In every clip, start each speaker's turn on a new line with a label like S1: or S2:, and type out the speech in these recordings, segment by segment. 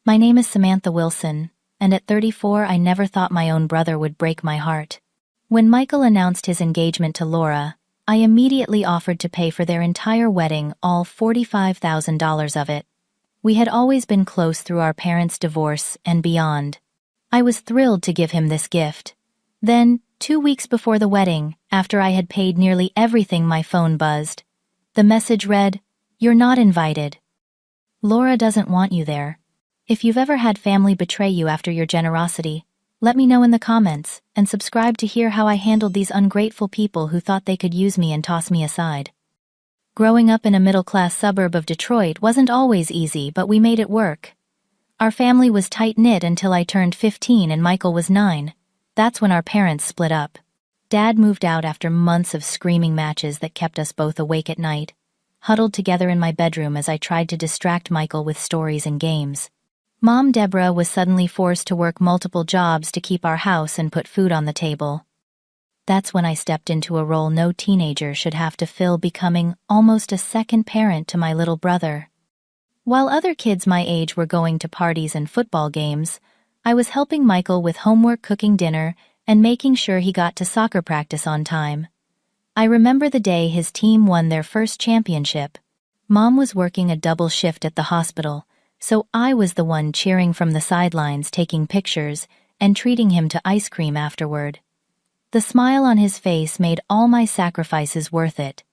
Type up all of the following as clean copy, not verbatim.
S1: My name is Samantha Wilson, and at 34 I never thought my own brother would break my heart. When Michael announced his engagement to Laura, I immediately offered to pay for their entire wedding, all $45,000 of it. We had always been close through our parents' divorce and beyond. I was thrilled to give him this gift. Then, 2 weeks before the wedding, after I had paid nearly everything, my phone buzzed. The message read, "You're not invited. Laura doesn't want you there." If you've ever had family betray you after your generosity, let me know in the comments, and subscribe to hear how I handled these ungrateful people who thought they could use me and toss me aside. Growing up in a middle-class suburb of Detroit wasn't always easy, but we made it work. Our family was tight-knit until I turned 15 and Michael was 9. That's when our parents split up. Dad moved out after months of screaming matches that kept us both awake at night, huddled together in my bedroom as I tried to distract Michael with stories and games. Mom Deborah was suddenly forced to work multiple jobs to keep our house and put food on the table. That's when I stepped into a role no teenager should have to fill, becoming almost a second parent to my little brother. While other kids my age were going to parties and football games, I was helping Michael with homework, cooking dinner, and making sure he got to soccer practice on time. I remember the day his team won their first championship. Mom was working a double shift at the hospital, so I was the one cheering from the sidelines, taking pictures, and treating him to ice cream afterward. The smile on his face made all my sacrifices worth it.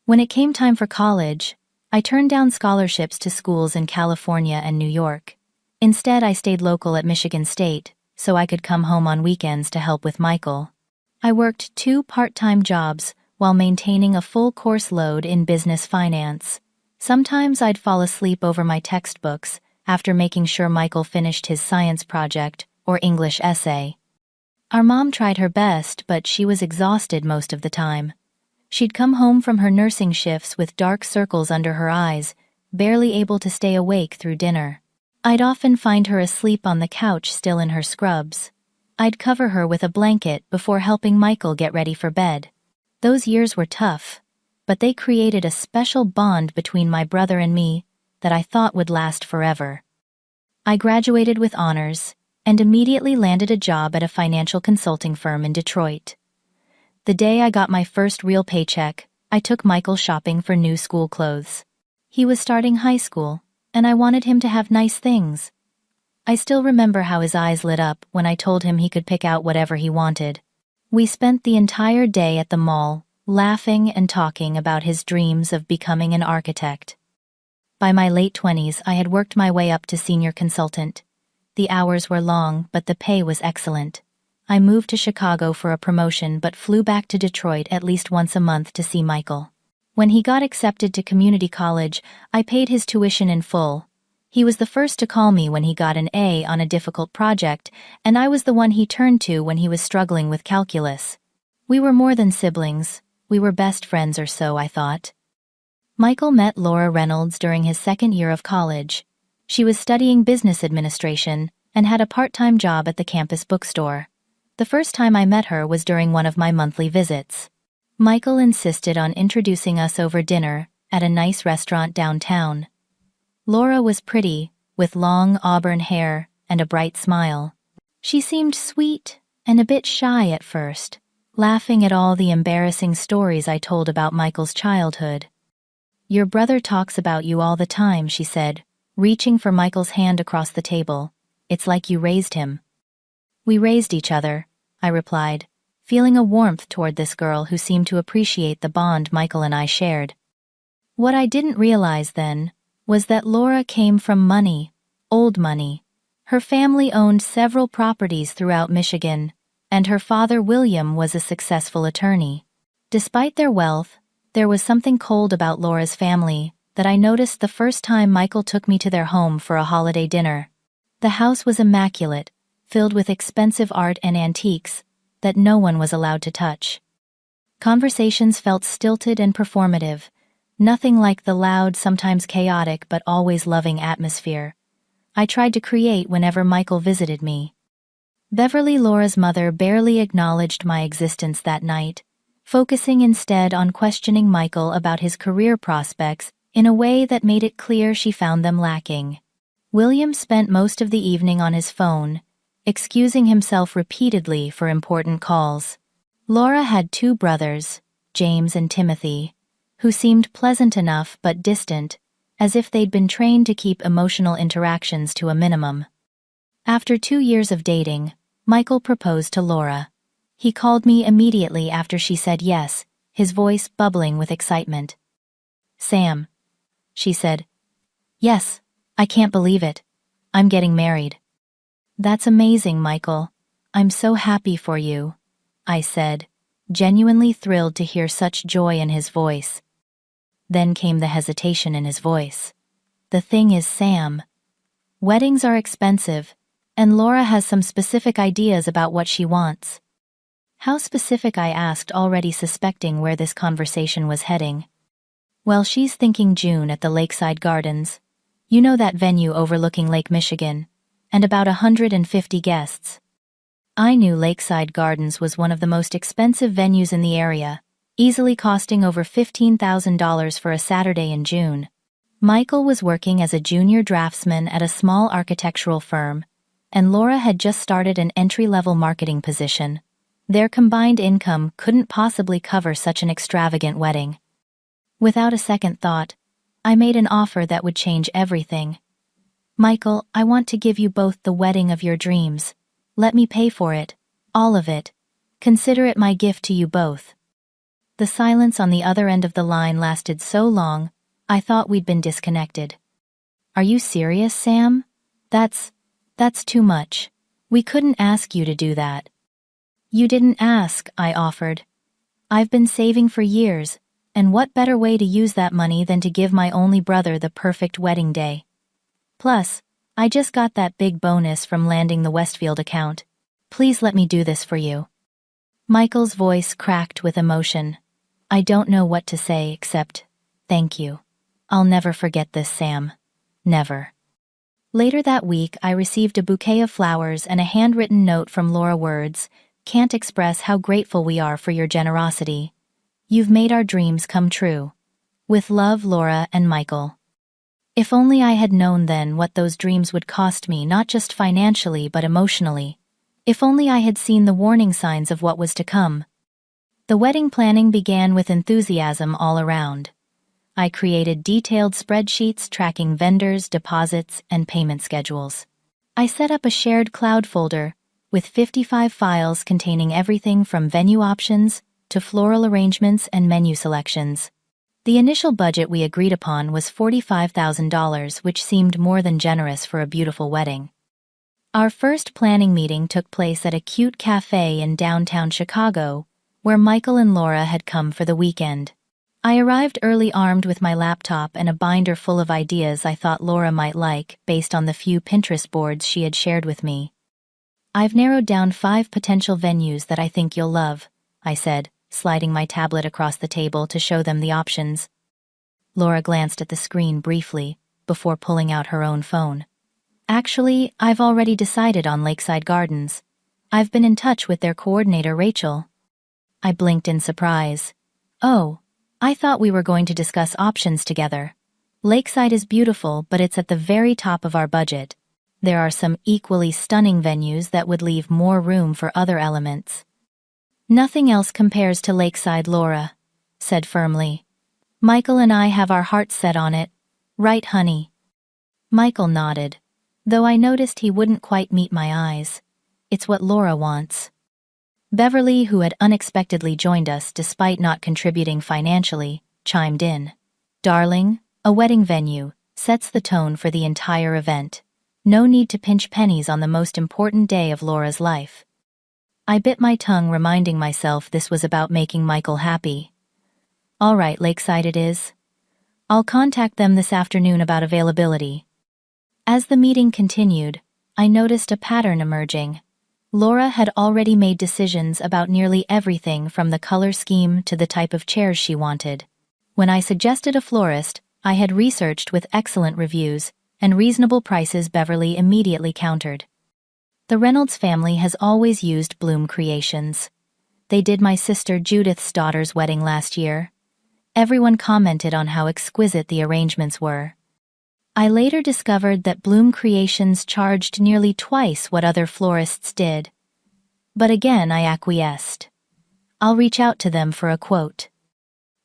S1: When it came time for college, I turned down scholarships to schools in California and New York. Instead, I stayed local at Michigan State, so I could come home on weekends to help with Michael. I worked 2 part-time jobs while maintaining a full course load in business finance. Sometimes I'd fall asleep over my textbooks after making sure Michael finished his science project or English essay. Our mom tried her best, but she was exhausted most of the time. She'd come home from her nursing shifts with dark circles under her eyes, barely able to stay awake through dinner. I'd often find her asleep on the couch, still in her scrubs. I'd cover her with a blanket before helping Michael get ready for bed. Those years were tough, but they created a special bond between my brother and me that I thought would last forever. I graduated with honors and immediately landed a job at a financial consulting firm in Detroit. The day I got my first real paycheck, I took Michael shopping for new school clothes. He was starting high school, and I wanted him to have nice things. I still remember how his eyes lit up when I told him he could pick out whatever he wanted. We spent the entire day at the mall, laughing and talking about his dreams of becoming an architect. By my late 20s, I had worked my way up to senior consultant. The hours were long, but the pay was excellent. I moved to Chicago for a promotion but flew back to Detroit at least once a month to see Michael. When he got accepted to community college, I paid his tuition in full. He was the first to call me when he got an A on a difficult project, and I was the one he turned to when he was struggling with calculus. We were more than siblings. We were best friends, or so I thought. Michael met Laura Reynolds during his second year of college. She was studying business administration and had a part-time job at the campus bookstore. The first time I met her was during one of my monthly visits. Michael insisted on introducing us over dinner at a nice restaurant downtown. Laura was pretty, with long auburn hair and a bright smile. She seemed sweet and a bit shy at first, laughing at all the embarrassing stories I told about Michael's childhood. "Your brother talks about you all the time," she said, reaching for Michael's hand across the table. "It's like you raised him." "We raised each other," I replied, feeling a warmth toward this girl who seemed to appreciate the bond Michael and I shared. What I didn't realize then was that Laura came from money, old money. Her family owned several properties throughout Michigan, and her father William was a successful attorney. Despite their wealth, there was something cold about Laura's family that I noticed the first time Michael took me to their home for a holiday dinner. The house was immaculate, filled with expensive art and antiques that no one was allowed to touch. Conversations felt stilted and performative, nothing like the loud, sometimes chaotic, but always loving atmosphere I tried to create whenever Michael visited me. Beverly, Laura's mother, barely acknowledged my existence that night, focusing instead on questioning Michael about his career prospects in a way that made it clear she found them lacking. William spent most of the evening on his phone, excusing himself repeatedly for important calls. Laura had two brothers, James and Timothy, who seemed pleasant enough but distant, as if they'd been trained to keep emotional interactions to a minimum. After 2 years of dating, Michael proposed to Laura. He called me immediately after she said yes, his voice bubbling with excitement. "Sam," she said. "Yes, I can't believe it. I'm getting married." "That's amazing, Michael. I'm so happy for you," I said, genuinely thrilled to hear such joy in his voice. Then came the hesitation in his voice. "The thing is, Sam, weddings are expensive, and Laura has some specific ideas about what she wants." "How specific?" I asked, already suspecting where this conversation was heading. "Well, she's thinking June at the Lakeside Gardens. You know, that venue overlooking Lake Michigan, and about 150 guests." I knew Lakeside Gardens was one of the most expensive venues in the area, easily costing over $15,000 for a Saturday in June. Michael was working as a junior draftsman at a small architectural firm, and Laura had just started an entry-level marketing position. Their combined income couldn't possibly cover such an extravagant wedding. Without a second thought, I made an offer that would change everything. "Michael, I want to give you both the wedding of your dreams. Let me pay for it, all of it. Consider it my gift to you both." The silence on the other end of the line lasted so long, I thought we'd been disconnected. "Are you serious, Sam? That's too much. We couldn't ask you to do that." "You didn't ask," I offered. "I've been saving for years, and what better way to use that money than to give my only brother the perfect wedding day? Plus, I just got that big bonus from landing the Westfield account. Please let me do this for you." Michael's voice cracked with emotion. I don't know what to say except, "Thank you. I'll never forget this, Sam. Never." Later that week, I received a bouquet of flowers and a handwritten note from Laura. Words can't express how grateful we are for your generosity. You've made our dreams come true. With love, Laura and Michael. If only I had known then what those dreams would cost me, not just financially but emotionally. If only I had seen the warning signs of what was to come. The wedding planning began with enthusiasm all around. I created detailed spreadsheets tracking vendors, deposits, and payment schedules. I set up a shared cloud folder with 55 files containing everything from venue options to floral arrangements and menu selections. The initial budget we agreed upon was $45,000, which seemed more than generous for a beautiful wedding. Our first planning meeting took place at a cute cafe in downtown Chicago, where Michael and Laura had come for the weekend. I arrived early, armed with my laptop and a binder full of ideas I thought Laura might like, based on the few Pinterest boards she had shared with me. "I've narrowed down 5 potential venues that I think you'll love," I said, sliding my tablet across the table to show them the options. Laura glanced at the screen briefly, before pulling out her own phone. "Actually, I've already decided on Lakeside Gardens. I've been in touch with their coordinator, Rachel." I blinked in surprise. "Oh, I thought we were going to discuss options together. Lakeside is beautiful, but it's at the very top of our budget. There are some equally stunning venues that would leave more room for other elements." "Nothing else compares to Lakeside," Laura said firmly. "Michael and I have our hearts set on it. Right, honey?" Michael nodded, though I noticed he wouldn't quite meet my eyes. "It's what Laura wants." Beverly, who had unexpectedly joined us despite not contributing financially, chimed in. "Darling, a wedding venue sets the tone for the entire event. No need to pinch pennies on the most important day of Laura's life." I bit my tongue, reminding myself this was about making Michael happy. "All right, Lakeside it is. I'll contact them this afternoon about availability." As the meeting continued, I noticed a pattern emerging. Laura had already made decisions about nearly everything from the color scheme to the type of chairs she wanted. When I suggested a florist, I had researched with excellent reviews and reasonable prices. Beverly immediately countered. "The Reynolds family has always used Bloom Creations. They did my sister Judith's daughter's wedding last year. Everyone commented on how exquisite the arrangements were." I later discovered that Bloom Creations charged nearly twice what other florists did. But again I acquiesced. I'll reach out to them for a quote.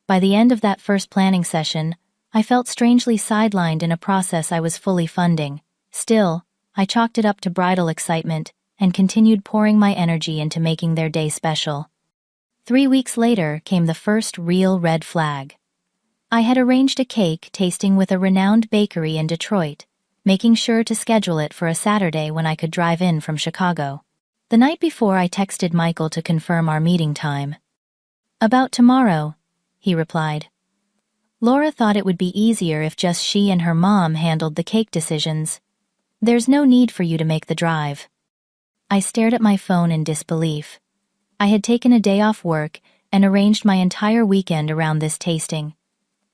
S1: By the end of that first planning session, I felt strangely sidelined in a process I was fully funding. Still, I chalked it up to bridal excitement and continued pouring my energy into making their day special. 3 weeks later came the first real red flag. I had arranged a cake tasting with a renowned bakery in Detroit, making sure to schedule it for a Saturday when I could drive in from Chicago. The night before, I texted Michael to confirm our meeting time. "About tomorrow," he replied. Laura thought it would be easier if just she and her mom handled the cake decisions. "There's no need for you to make the drive." I stared at my phone in disbelief. I had taken a day off work and arranged my entire weekend around this tasting.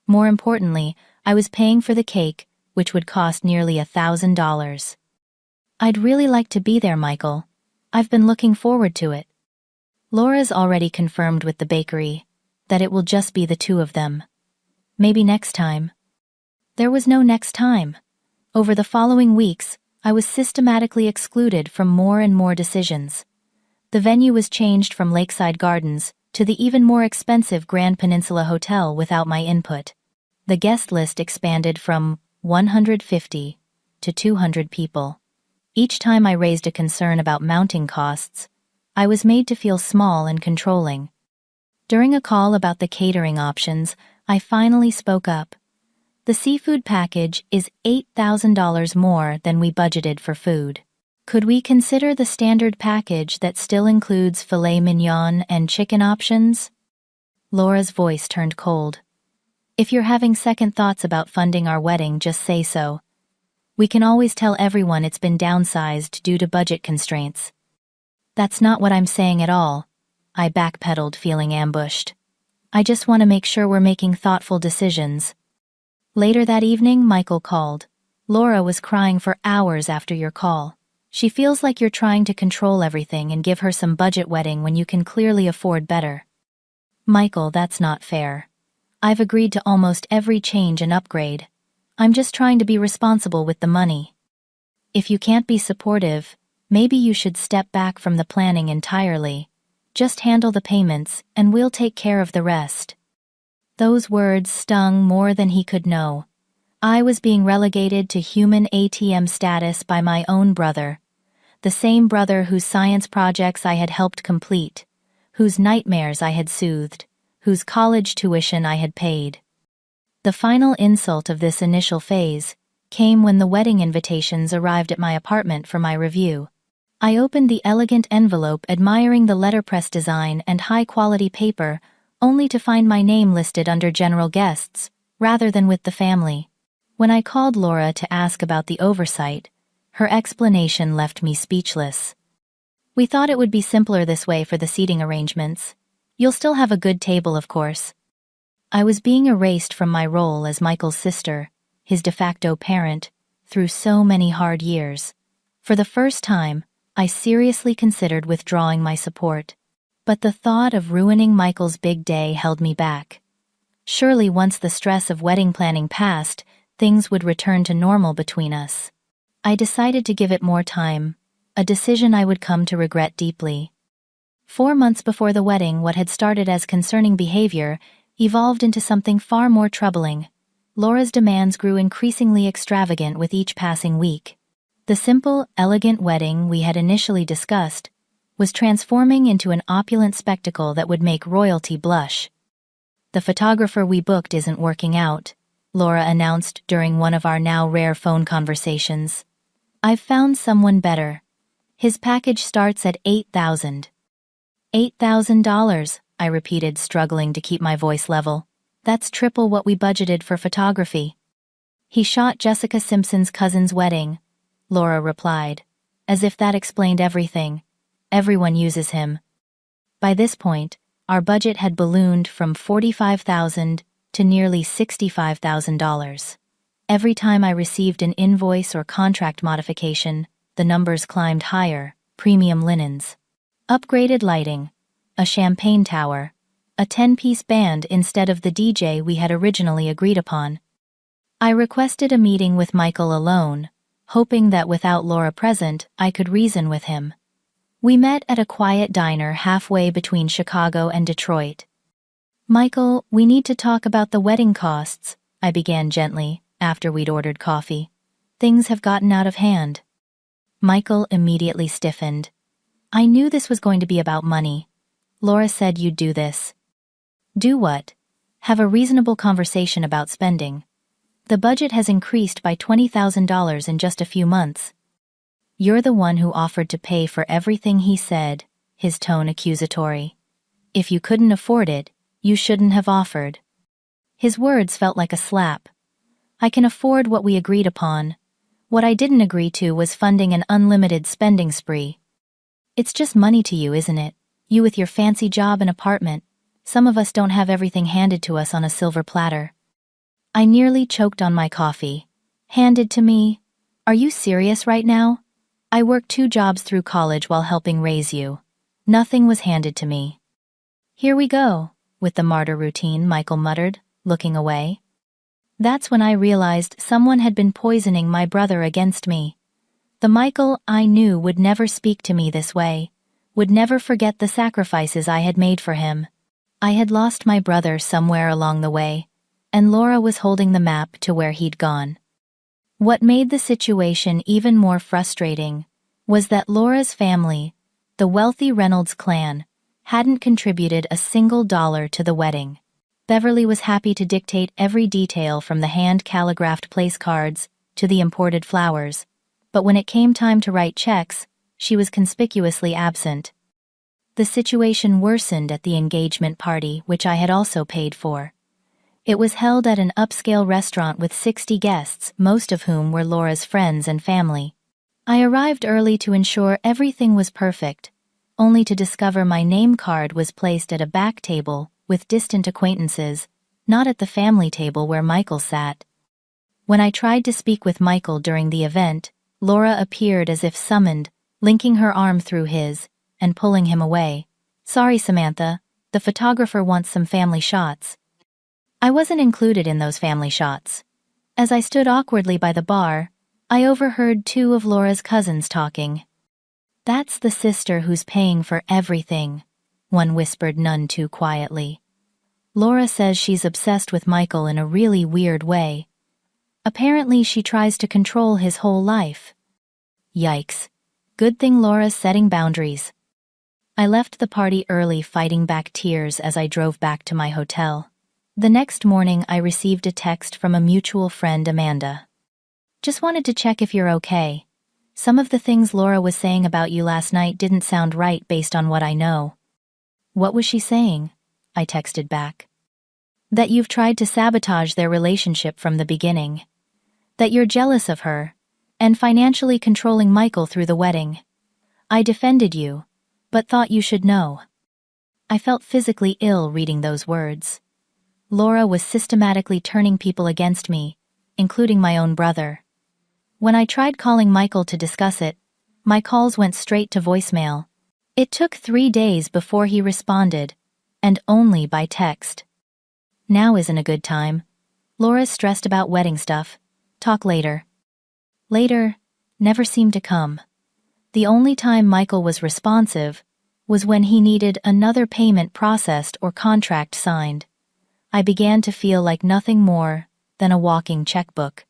S1: More importantly, I was paying for the cake, which would cost nearly $1,000. "I'd really like to be there, Michael. I've been looking forward to it." Laura's already confirmed with the bakery that it will just be the two of them. Maybe next time. There was no next time. Over the following weeks, I was systematically excluded from more and more decisions. The venue was changed from Lakeside Gardens to the even more expensive Grand Peninsula Hotel without my input. The guest list expanded from 150 to 200 people. Each time I raised a concern about mounting costs, I was made to feel small and controlling. During a call about the catering options, I finally spoke up. "The seafood package is $8,000 more than we budgeted for food. Could we consider the standard package that still includes filet mignon and chicken options?" Laura's voice turned cold. "If you're having second thoughts about funding our wedding, just say so. We can always tell everyone it's been downsized due to budget constraints." "That's not what I'm saying at all," I backpedaled, feeling ambushed. "I just want to make sure we're making thoughtful decisions." Later that evening, Michael called. "Laura was crying for hours after your call. She feels like you're trying to control everything and give her some budget wedding when you can clearly afford better." "Michael, that's not fair. I've agreed to almost every change and upgrade. I'm just trying to be responsible with the money. If you can't be supportive, maybe you should step back from the planning entirely. Just handle the payments, and we'll take care of the rest." Those words stung more than he could know. I was being relegated to human ATM status by my own brother. The same brother whose science projects I had helped complete, whose nightmares I had soothed, whose college tuition I had paid. The final insult of this initial phase came when the wedding invitations arrived at my apartment for my review. I opened the elegant envelope, admiring the letterpress design and high-quality paper, only to find my name listed under general guests, rather than with the family. When I called Laura to ask about the oversight, her explanation left me speechless. "We thought it would be simpler this way for the seating arrangements. You'll still have a good table, of course." I was being erased from my role as Michael's sister, his de facto parent, through so many hard years. For the first time, I seriously considered withdrawing my support. But the thought of ruining Michael's big day held me back. Surely once the stress of wedding planning passed, things would return to normal between us. I decided to give it more time, a decision I would come to regret deeply. 4 months before the wedding, what had started as concerning behavior evolved into something far more troubling. Laura's demands grew increasingly extravagant with each passing week. The simple, elegant wedding we had initially discussed was transforming into an opulent spectacle that would make royalty blush. "The photographer we booked isn't working out," Laura announced during one of our now rare phone conversations. "I've found someone better. His package starts at $8,000. $8,000, I repeated, struggling to keep my voice level. "That's triple what we budgeted for photography." "He shot Jessica Simpson's cousin's wedding," Laura replied, as if that explained everything. "Everyone uses him." By this point, our budget had ballooned from $45,000 to nearly $65,000. Every time I received an invoice or contract modification, the numbers climbed higher: premium linens, upgraded lighting, a champagne tower, a 10-piece band instead of the DJ we had originally agreed upon. I requested a meeting with Michael alone, hoping that without Laura present, I could reason with him. We met at a quiet diner halfway between Chicago and Detroit. "Michael, we need to talk about the wedding costs," I began gently, after we'd ordered coffee. "Things have gotten out of hand." Michael immediately stiffened. "I knew this was going to be about money. Laura said you'd do this." "Do what?" "Have a reasonable conversation about spending. The budget has increased by $20,000 in just a few months." "You're the one who offered to pay for everything," he said, his tone accusatory. "If you couldn't afford it, you shouldn't have offered." His words felt like a slap. I can afford what we agreed upon. What I didn't agree to was funding an unlimited spending spree. "It's just money to you, isn't it? You with your fancy job and apartment. Some of us don't have everything handed to us on a silver platter." I nearly choked on my coffee. "Handed to me? Are you serious right now? I worked 2 jobs through college while helping raise you. Nothing was handed to me." "Here we go, with the martyr routine," Michael muttered, looking away. That's when I realized someone had been poisoning my brother against me. The Michael I knew would never speak to me this way, would never forget the sacrifices I had made for him. I had lost my brother somewhere along the way, and Laura was holding the map to where he'd gone. What made the situation even more frustrating was that Laura's family, the wealthy Reynolds clan, hadn't contributed a single dollar to the wedding. Beverly was happy to dictate every detail from the hand-calligraphed place cards to the imported flowers, but when it came time to write checks, she was conspicuously absent. The situation worsened at the engagement party, which I had also paid for. It was held at an upscale restaurant with 60 guests, most of whom were Laura's friends and family. I arrived early to ensure everything was perfect, only to discover my name card was placed at a back table with distant acquaintances, not at the family table where Michael sat. When I tried to speak with Michael during the event, Laura appeared as if summoned, linking her arm through his, and pulling him away. "Sorry, Samantha, the photographer wants some family shots." I wasn't included in those family shots. As I stood awkwardly by the bar, I overheard 2 of Laura's cousins talking. "That's the sister who's paying for everything," one whispered none too quietly. "Laura says she's obsessed with Michael in a really weird way. Apparently she tries to control his whole life." Yikes. Good thing Laura's setting boundaries. I left the party early, fighting back tears as I drove back to my hotel. The next morning I received a text from a mutual friend, Amanda. "Just wanted to check if you're okay. Some of the things Laura was saying about you last night didn't sound right based on what I know." "What was she saying?" I texted back. "That you've tried to sabotage their relationship from the beginning. That you're jealous of her, and financially controlling Michael through the wedding. I defended you, but thought you should know." I felt physically ill reading those words. Laura was systematically turning people against me, including my own brother. When I tried calling Michael to discuss it, my calls went straight to voicemail. It took 3 days before he responded, and only by text. "Now isn't a good time. Laura's stressed about wedding stuff. Talk later." Later never seemed to come. The only time Michael was responsive was when he needed another payment processed or contract signed. I began to feel like nothing more than a walking checkbook.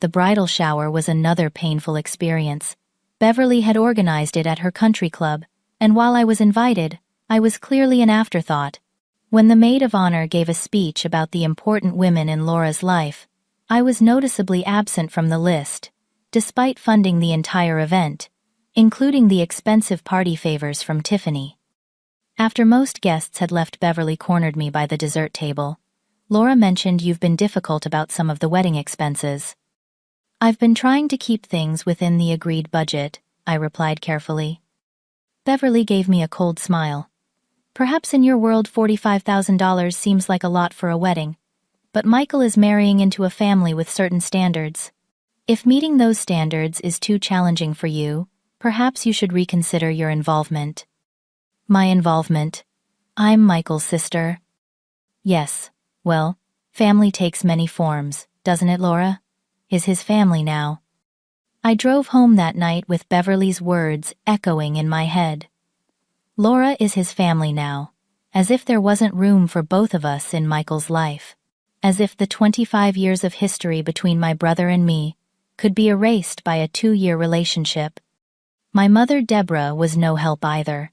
S1: The bridal shower was another painful experience. Beverly had organized it at her country club, and while I was invited, I was clearly an afterthought. When the maid of honor gave a speech about the important women in Laura's life, I was noticeably absent from the list, despite funding the entire event, including the expensive party favors from Tiffany. After most guests had left, Beverly cornered me by the dessert table. "Laura mentioned you've been difficult about some of the wedding expenses." "I've been trying to keep things within the agreed budget," I replied carefully. Beverly gave me a cold smile. "Perhaps in your world $45,000 seems like a lot for a wedding, but Michael is marrying into a family with certain standards. If meeting those standards is too challenging for you, perhaps you should reconsider your involvement." "My involvement? I'm Michael's sister." "Yes, well, family takes many forms. doesn't it, Laura? Is his family now. I drove home that night with Beverly's words echoing in my head. Laura is his family now, as if there wasn't room for both of us in Michael's life. As if the 25 years of history between my brother and me could be erased by a 2-year relationship. My mother, Deborah, was no help either.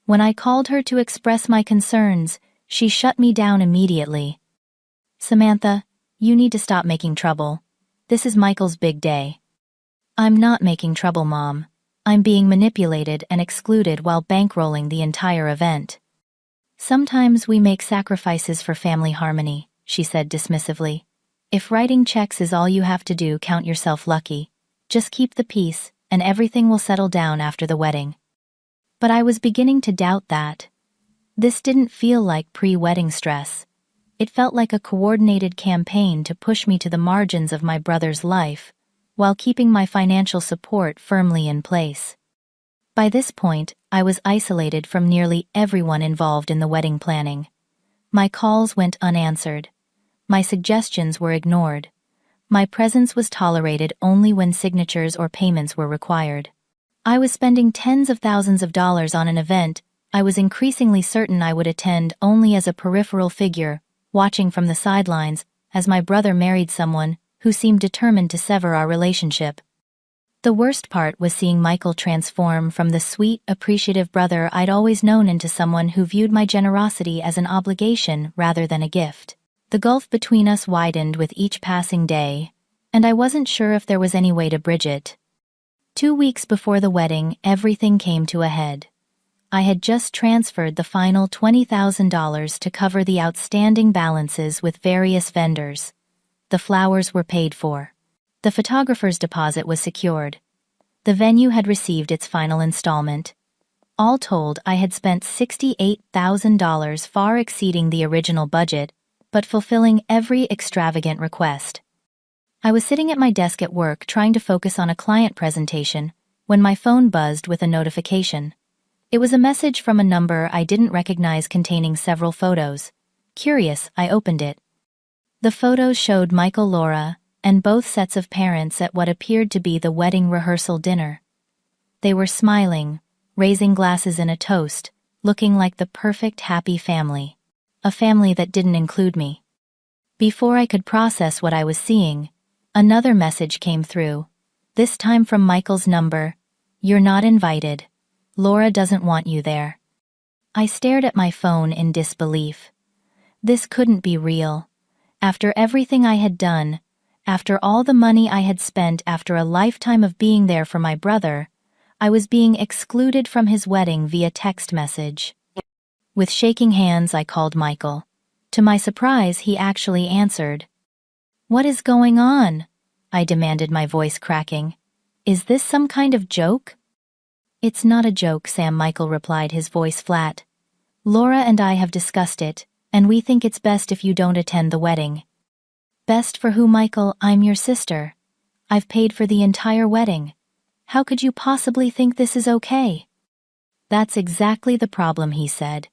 S1: When I called her to express my concerns, she shut me down immediately. Samantha, you need to stop making trouble. This is Michael's big day. I'm not making trouble, Mom. I'm being manipulated and excluded while bankrolling the entire event. Sometimes we make sacrifices for family harmony, she said dismissively. If writing checks is all you have to do, count yourself lucky. Just keep the peace, and everything will settle down after the wedding. But I was beginning to doubt that. This didn't feel like pre-wedding stress. It felt like a coordinated campaign to push me to the margins of my brother's life, while keeping my financial support firmly in place. By this point, I was isolated from nearly everyone involved in the wedding planning. My calls went unanswered. My suggestions were ignored. My presence was tolerated only when signatures or payments were required. I was spending tens of thousands of dollars on an event I was increasingly certain I would attend only as a peripheral figure, watching from the sidelines as my brother married someone who seemed determined to sever our relationship. The worst part was seeing Michael transform from the sweet, appreciative brother I'd always known into someone who viewed my generosity as an obligation rather than a gift. The gulf between us widened with each passing day, and I wasn't sure if there was any way to bridge it. 2 weeks before the wedding, everything came to a head. I had just transferred the final $20,000 to cover the outstanding balances with various vendors. The flowers were paid for. The photographer's deposit was secured. The venue had received its final installment. All told, I had spent $68,000, far exceeding the original budget, but fulfilling every extravagant request. I was sitting at my desk at work trying to focus on a client presentation when my phone buzzed with a notification. It was a message from a number I didn't recognize containing several photos. Curious, I opened it. The photos showed Michael, Laura, and both sets of parents at what appeared to be the wedding rehearsal dinner. They were smiling, raising glasses in a toast, looking like the perfect happy family. A family that didn't include me. Before I could process what I was seeing, another message came through, this time from Michael's number. You're not invited. Laura doesn't want you there. I stared at my phone in disbelief. This couldn't be real. After everything I had done, after all the money I had spent, after a lifetime of being there for my brother, I was being excluded from his wedding via text message. With shaking hands, I called Michael. To my surprise, he actually answered. "What is going on?" I demanded, my voice cracking. "Is this some kind of joke?" "It's not a joke, Sam," Michael replied, his voice flat. "Laura and I have discussed it, and we think it's best if you don't attend the wedding." "Best for who, Michael? I'm your sister. I've paid for the entire wedding. How could you possibly think this is okay?" "That's exactly the problem," he said.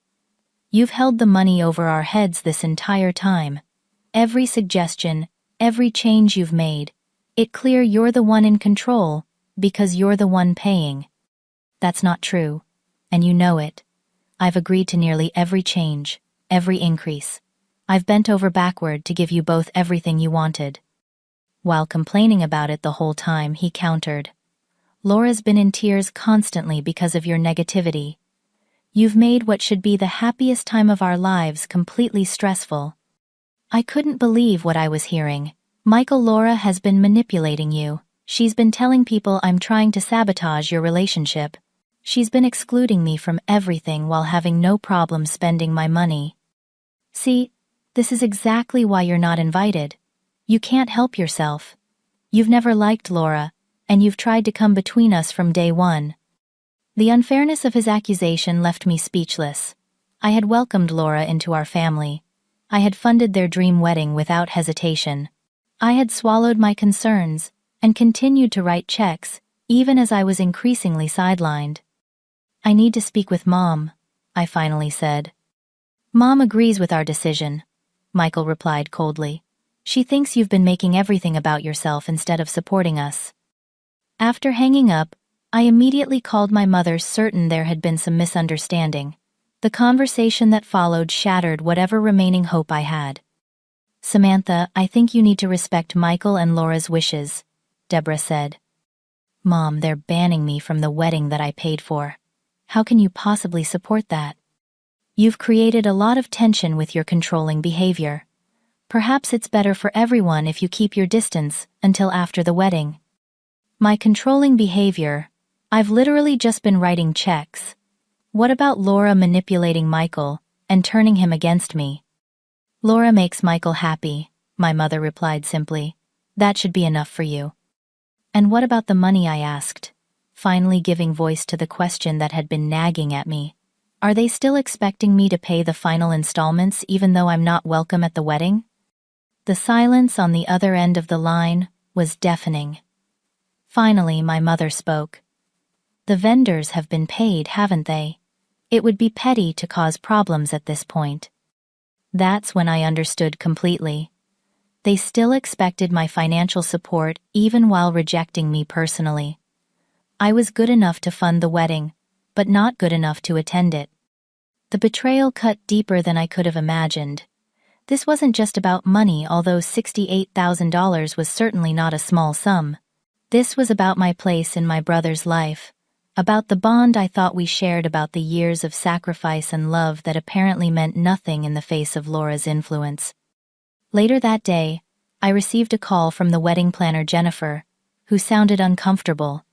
S1: "You've held the money over our heads this entire time. Every suggestion, every change you've made, it's clear you're the one in control, because you're the one paying." "That's not true, and you know it. I've agreed to nearly every change, every increase. I've bent over backward to give you both everything you wanted." While complaining about it the whole time, he countered. "Laura's been in tears constantly because of your negativity. You've made what should be the happiest time of our lives completely stressful." I couldn't believe what I was hearing. "Michael, Laura has been manipulating you. She's been telling people I'm trying to sabotage your relationship. She's been excluding me from everything while having no problem spending my money. See, this is exactly why you're not invited. You can't help yourself. You've never liked Laura, and you've tried to come between us from day one." The unfairness of his accusation left me speechless. I had welcomed Laura into our family. I had funded their dream wedding without hesitation. I had swallowed my concerns and continued to write checks, even as I was increasingly sidelined. "I need to speak with Mom," I finally said. "Mom agrees with our decision," Michael replied coldly. She thinks you've been making everything about yourself instead of supporting us." After hanging up, I immediately called my mother, certain there had been some misunderstanding. The conversation that followed shattered whatever remaining hope I had. "Samantha, I think you need to respect Michael and Laura's wishes," Deborah said. "Mom, they're banning me from the wedding that I paid for. How can you possibly support that? You've created a lot of tension with your controlling behavior. Perhaps it's better for everyone if you keep your distance until after the wedding." My controlling behavior? I've literally just been writing checks. What about Laura manipulating Michael and turning him against me? "Laura makes Michael happy," my mother replied simply. "That should be enough for you." "And what about the money?" I asked, finally giving voice to the question that had been nagging at me. "Are they still expecting me to pay the final installments even though I'm not welcome at the wedding?" The silence on the other end of the line was deafening. Finally, my mother spoke. "The vendors have been paid, haven't they? It would be petty to cause problems at this point." That's when I understood completely. They still expected my financial support even while rejecting me personally. I was good enough to fund the wedding, but not good enough to attend it. The betrayal cut deeper than I could have imagined. This wasn't just about money, although $68,000 was certainly not a small sum. This was about my place in my brother's life, about the bond I thought we shared, about the years of sacrifice and love that apparently meant nothing in the face of Laura's influence. Later that day, I received a call from the wedding planner, Jennifer, who sounded uncomfortable.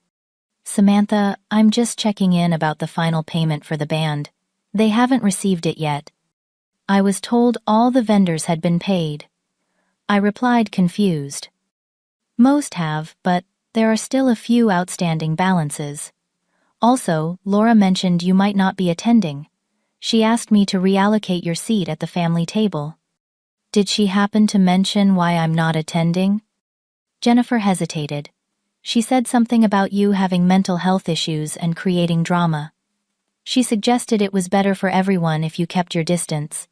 S1: "Samantha, I'm just checking in about the final payment for the band. They haven't received it yet." I was told all the vendors had been paid. I replied, confused. "Most have, but there are still a few outstanding balances. Also, Laura mentioned you might not be attending. She asked me to reallocate your seat at the family table." "Did she happen to mention why I'm not attending?" Jennifer hesitated. "She said something about you having mental health issues and creating drama. She suggested it was better for everyone if you kept your distance."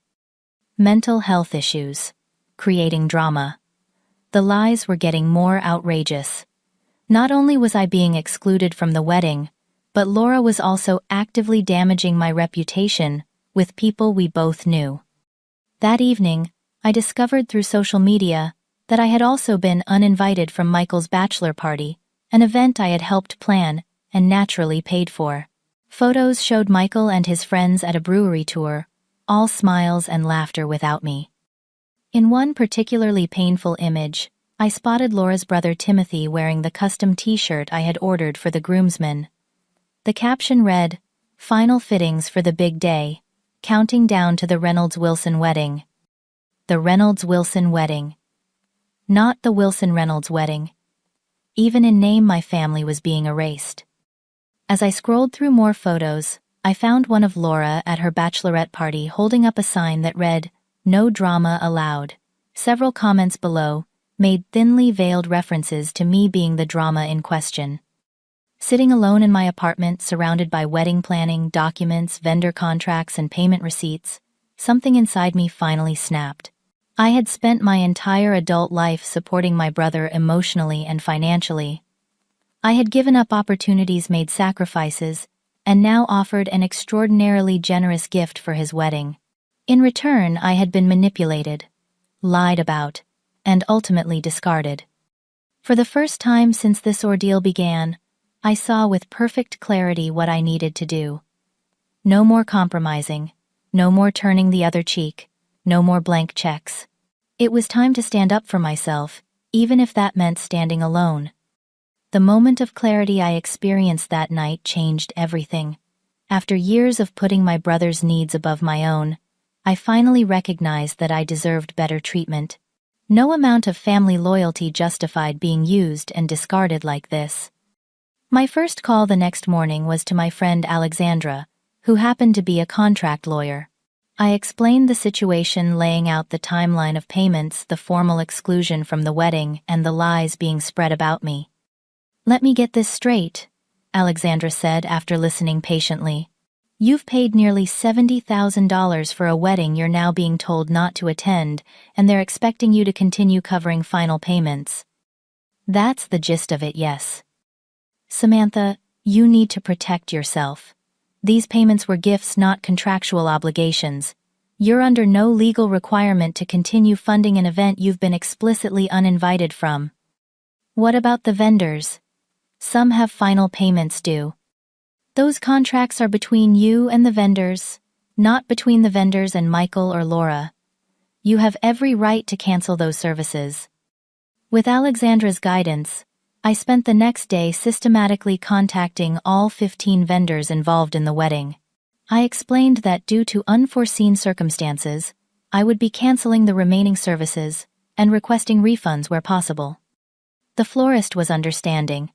S1: Mental health issues. Creating drama. The lies were getting more outrageous. Not only was I being excluded from the wedding, but Laura was also actively damaging my reputation with people we both knew. That evening, I discovered through social media that I had also been uninvited from Michael's bachelor party, an event I had helped plan and naturally paid for. Photos showed Michael and his friends at a brewery tour, all smiles and laughter without me. In one particularly painful image, I spotted Laura's brother Timothy wearing the custom t-shirt I had ordered for the groomsmen. The caption read, "Final fittings for the big day, counting down to the Reynolds-Wilson wedding." The Reynolds-Wilson wedding. Not the Wilson-Reynolds wedding. Even in name, my family was being erased. As I scrolled through more photos, I found one of Laura at her bachelorette party holding up a sign that read, "No drama allowed." Several comments below made thinly veiled references to me being the drama in question. Sitting alone in my apartment, surrounded by wedding planning, documents, vendor contracts, and payment receipts, something inside me finally snapped. I had spent my entire adult life supporting my brother emotionally and financially. I had given up opportunities, made sacrifices, and now offered an extraordinarily generous gift for his wedding. In return, I had been manipulated, lied about, and ultimately discarded. For the first time since this ordeal began, I saw with perfect clarity what I needed to do. No more compromising, no more turning the other cheek, no more blank checks. It was time to stand up for myself, even if that meant standing alone. The moment of clarity I experienced that night changed everything. After years of putting my brother's needs above my own, I finally recognized that I deserved better treatment. No amount of family loyalty justified being used and discarded like this. My first call the next morning was to my friend Alexandra, who happened to be a contract lawyer. I explained the situation, laying out the timeline of payments, the formal exclusion from the wedding, and the lies being spread about me. "Let me get this straight," Alexandra said after listening patiently. You've paid nearly $70,000 for a wedding you're now being told not to attend, and they're expecting you to continue covering final payments. That's the gist of it, yes. Samantha, you need to protect yourself. These payments were gifts, not contractual obligations. You're under no legal requirement to continue funding an event you've been explicitly uninvited from. What about the vendors? Some have final payments due. Those contracts are between you and the vendors, not between the vendors and Michael or Laura. You have every right to cancel those services. With Alexandra's guidance, I spent the next day systematically contacting all 15 vendors involved in the wedding. I explained that due to unforeseen circumstances, I would be canceling the remaining services and requesting refunds where possible. The florist was understanding.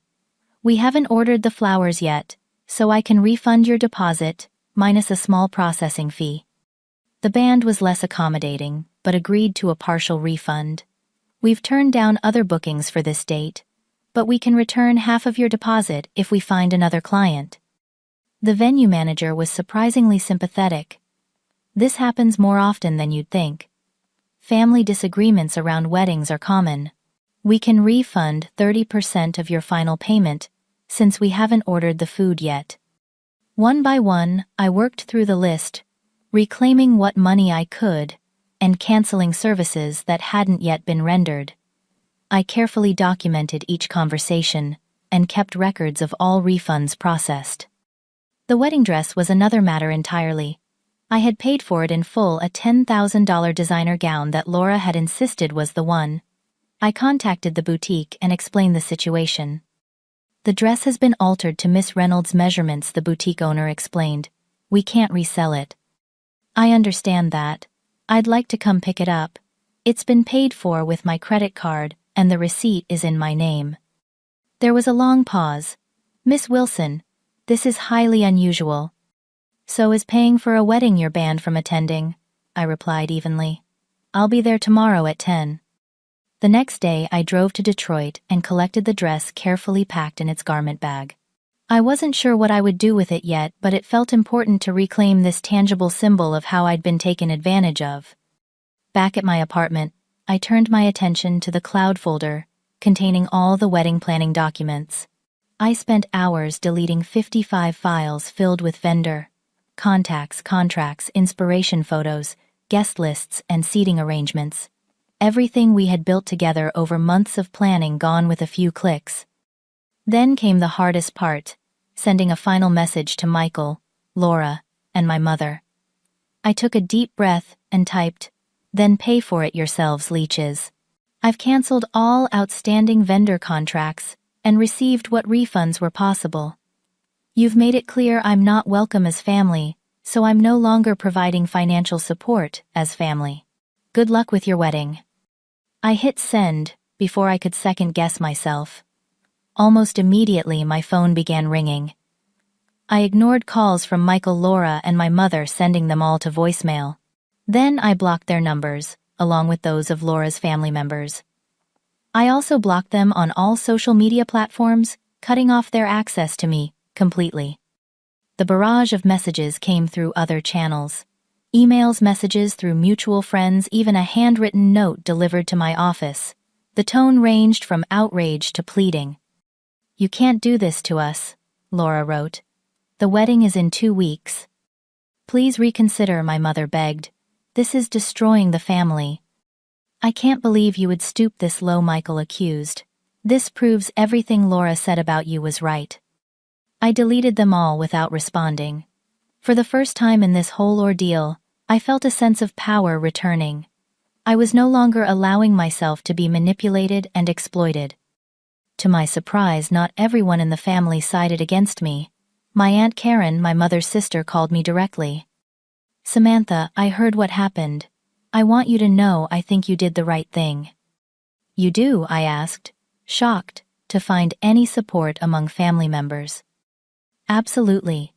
S1: We haven't ordered the flowers yet, so I can refund your deposit, minus a small processing fee. The band was less accommodating, but agreed to a partial refund. We've turned down other bookings for this date, but we can return half of your deposit if we find another client. The venue manager was surprisingly sympathetic. This happens more often than you'd think. Family disagreements around weddings are common. We can refund 30% of your final payment, since we haven't ordered the food yet. One by one, I worked through the list, reclaiming what money I could, and canceling services that hadn't yet been rendered. I carefully documented each conversation and kept records of all refunds processed. The wedding dress was another matter entirely. I had paid for it in full, a $10,000 designer gown that Laura had insisted was the one. I contacted the boutique and explained the situation. The dress has been altered to Miss Reynolds' measurements, the boutique owner explained. We can't resell it. I understand that. I'd like to come pick it up. It's been paid for with my credit card, and the receipt is in my name. There was a long pause. Miss Wilson, this is highly unusual. So is paying for a wedding you're banned from attending, I replied evenly. I'll be there tomorrow at 10. The next day I drove to Detroit and collected the dress carefully packed in its garment bag. I wasn't sure what I would do with it yet, but it felt important to reclaim this tangible symbol of how I'd been taken advantage of. Back at my apartment, I turned my attention to the cloud folder, containing all the wedding planning documents. I spent hours deleting 55 files filled with vendor, contacts, contracts, inspiration photos, guest lists, and seating arrangements. Everything we had built together over months of planning gone with a few clicks. Then came the hardest part, sending a final message to Michael, Laura, and my mother. I took a deep breath and typed, "Then pay for it yourselves, leeches. I've canceled all outstanding vendor contracts and received what refunds were possible. You've made it clear I'm not welcome as family, so I'm no longer providing financial support as family. Good luck with your wedding." I hit send before I could second-guess myself. Almost immediately my phone began ringing. I ignored calls from Michael, Laura, and my mother, sending them all to voicemail. Then I blocked their numbers, along with those of Laura's family members. I also blocked them on all social media platforms, cutting off their access to me completely. The barrage of messages came through other channels. Emails, messages through mutual friends, even a handwritten note delivered to my office. The tone ranged from outrage to pleading. "You can't do this to us," Laura wrote. "The wedding is in 2 weeks. Please reconsider," my mother begged. "This is destroying the family." "I can't believe you would stoop this low," Michael accused. "This proves everything Laura said about you was right." I deleted them all without responding. For the first time in this whole ordeal, I felt a sense of power returning. I was no longer allowing myself to be manipulated and exploited. To my surprise, not everyone in the family sided against me. My Aunt Karen, my mother's sister, called me directly. "Samantha, I heard what happened. I want you to know I think you did the right thing." "You do?" I asked, shocked to find any support among family members. "Absolutely.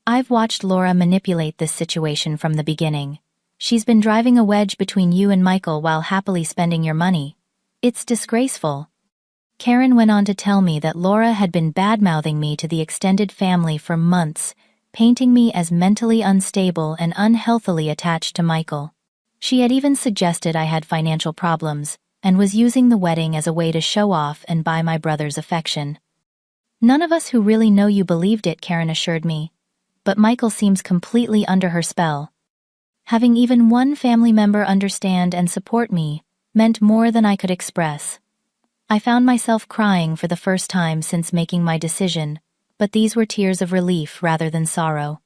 S1: I've watched Laura manipulate this situation from the beginning. She's been driving a wedge between you and Michael while happily spending your money. It's disgraceful." Karen went on to tell me that Laura had been bad-mouthing me to the extended family for months, painting me as mentally unstable and unhealthily attached to Michael. She had even suggested I had financial problems, and was using the wedding as a way to show off and buy my brother's affection. None of us who really know you believed it, Karen assured me. But Michael seems completely under her spell. Having even one family member understand and support me meant more than I could express. I found myself crying for the first time since making my decision, but these were tears of relief rather than sorrow.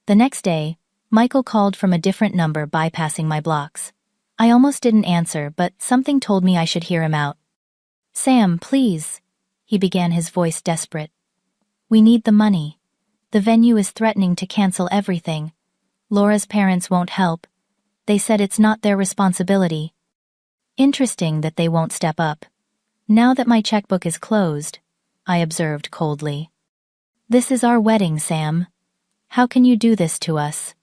S1: The next day, Michael called from a different number, bypassing my blocks. I almost didn't answer, but something told me I should hear him out. "Sam, please," he began, his voice desperate. "We need the money. The venue is threatening to cancel everything. Laura's parents won't help. They said it's not their responsibility." Interesting that they won't step up. Now that my checkbook is closed, I observed coldly. "This is our wedding, Sam. How can you do this to us?"